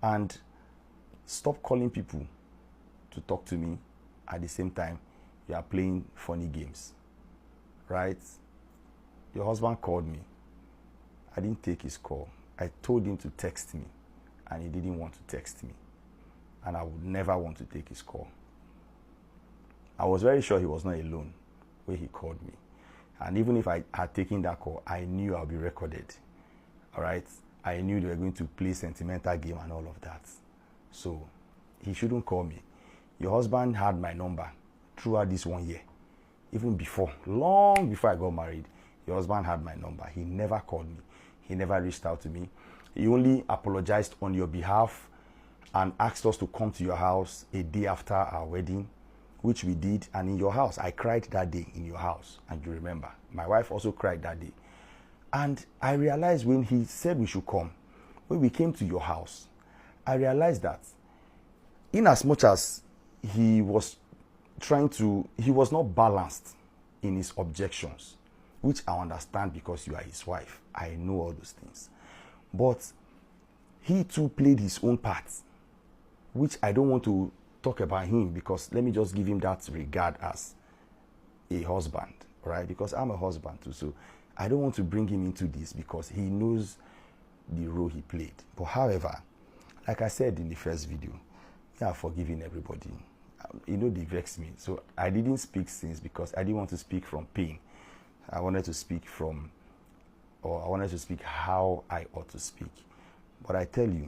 And stop calling people to talk to me at the same time you are playing funny games, right? Your husband called me. I didn't take his call. I told him to text me, and he didn't want to text me. And I would never want to take his call. I was very sure he was not alone when he called me. And even if I had taken that call, I knew I'll be recorded, all right? I knew they were going to play sentimental game and all of that. So he shouldn't call me. Your husband had my number throughout this 1 year. Even before, long before I got married, your husband had my number. He never called me. He never reached out to me. He only apologized on your behalf and asked us to come to your house a day after our wedding, which we did. And in your house, I cried that day in your house. And you remember, my wife also cried that day. And I realized when he said we should come, when we came to your house, I realized that in as much as he was he was not balanced in his objections, which I understand because you are his wife. I know all those things. But he too played his own part, which I don't want to talk about him because let me just give him that regard as a husband, right? Because I'm a husband too. So I don't want to bring him into this because he knows the role he played. But however, like I said in the first video, I have forgiven everybody. You know, they vex me. So I didn't speak since because I didn't want to speak from pain. I wanted to speak how I ought to speak. But I tell you,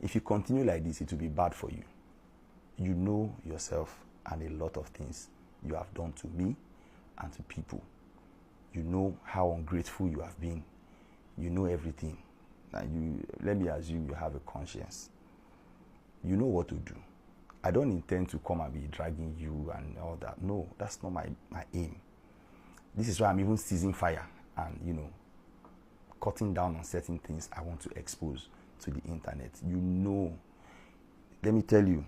if you continue like this, it will be bad for you. You know yourself and a lot of things you have done to me and to people. You know how ungrateful you have been. You know everything. And let me assume you have a conscience. You know what to do. I don't intend to come and be dragging you and all that. No, that's not my aim. This is why I'm even seizing fire and, cutting down on certain things I want to expose to the internet. You know, let me tell you,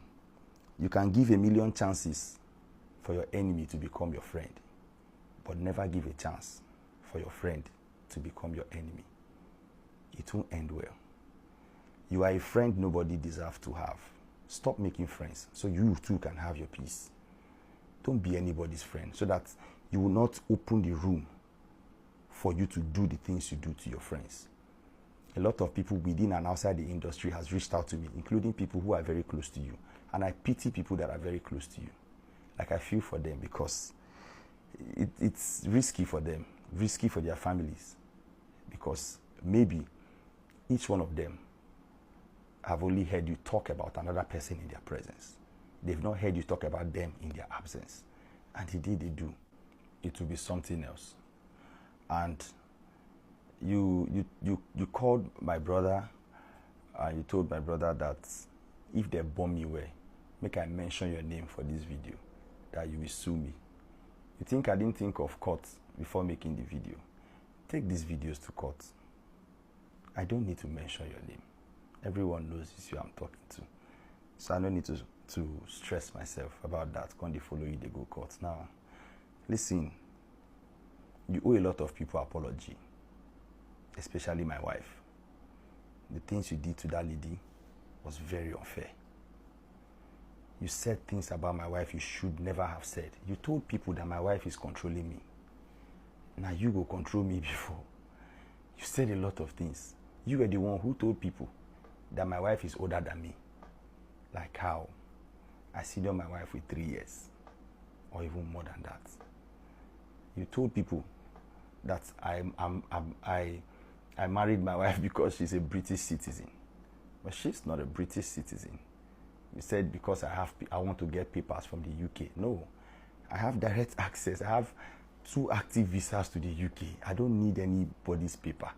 you can give 1,000,000 chances for your enemy to become your friend, but never give a chance for your friend to become your enemy. It won't end well. You are a friend nobody deserves to have. Stop making friends so you too can have your peace. Don't be anybody's friend so that you will not open the room for you to do the things you do to your friends. A lot of people within and outside the industry has reached out to me, including people who are very close to you. And I pity people that are very close to you. Like I feel for them because it's risky for them, risky for their families. Because maybe each one of them have only heard you talk about another person in their presence. They've not heard you talk about them in their absence. And the day they do, it will be something else. And you called my brother and you told my brother that if they bomb me where, make I mention your name for this video, that you will sue me. You think I didn't think of court before making the video? Take these videos to court. I don't need to mention your name. Everyone knows it's you I'm talking to. So I don't need to stress myself about that. Can't they follow you, they go court. Now, listen, you owe a lot of people apology, especially my wife. The things you did to that lady was very unfair. You said things about my wife you should never have said. You told people that my wife is controlling me. Now you go control me before. You said a lot of things. You were the one who told people that my wife is older than me. Like how? I senior my wife with 3 years, or even more than that. You told people that I married my wife because she's a British citizen, but she's not a British citizen. You said because I want to get papers from the UK. No, I have direct access. I have 2 active visas to the UK. I don't need anybody's paper.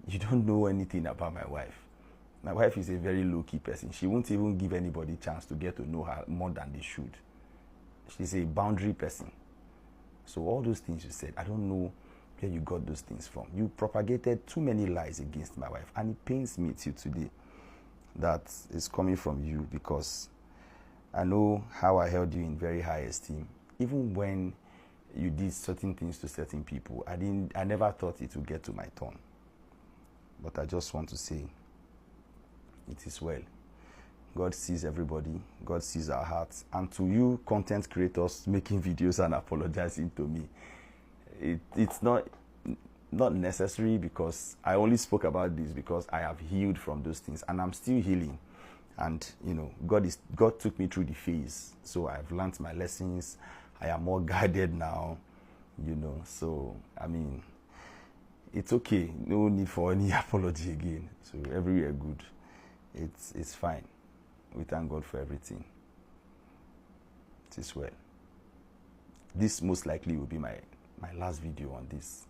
You don't know anything about my wife. My wife is a very low-key person. She won't even give anybody a chance to get to know her more than they should. She's a boundary person. So all those things you said, I don't know where you got those things from. You propagated too many lies against my wife, and it pains me till today that it's coming from you, because I know how I held you in very high esteem. Even when you did certain things to certain people, I never thought it would get to my turn. But I just want to say, it is well. God sees everybody. God sees our hearts. And to you, content creators making videos and apologizing to me, it's not necessary, because I only spoke about this because I have healed from those things, and I'm still healing. And God took me through the phase, so I've learned my lessons. I am more guided now, So I mean, it's okay. No need for any apology again. So everywhere good. It's fine. We thank God for everything. It is well. This most likely will be my last video on this,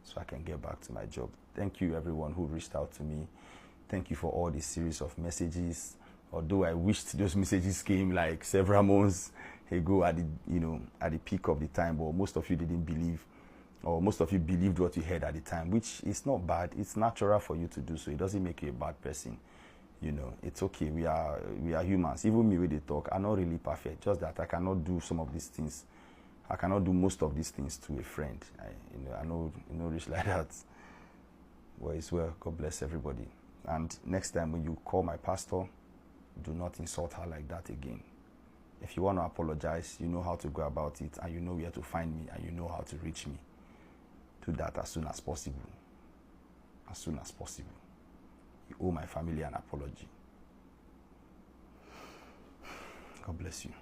so I can get back to my job. Thank you everyone who reached out to me. Thank you for all this series of messages. Although I wished those messages came like several months ago at the peak of the time, but most of you didn't believe, or most of you believed what you heard at the time, which is not bad. It's natural for you to do so. It doesn't make you a bad person. It's okay. We are humans. Even me when they talk, I'm not really perfect. Just that I cannot do some of these things. I cannot do most of these things to a friend. I know rich like that. Well, it's well. God bless everybody. And next time when you call my pastor, do not insult her like that again. If you want to apologize, you know how to go about it, and you know where to find me, and you know how to reach me. Do that as soon as possible. As soon as possible. You owe my family an apology. God bless you.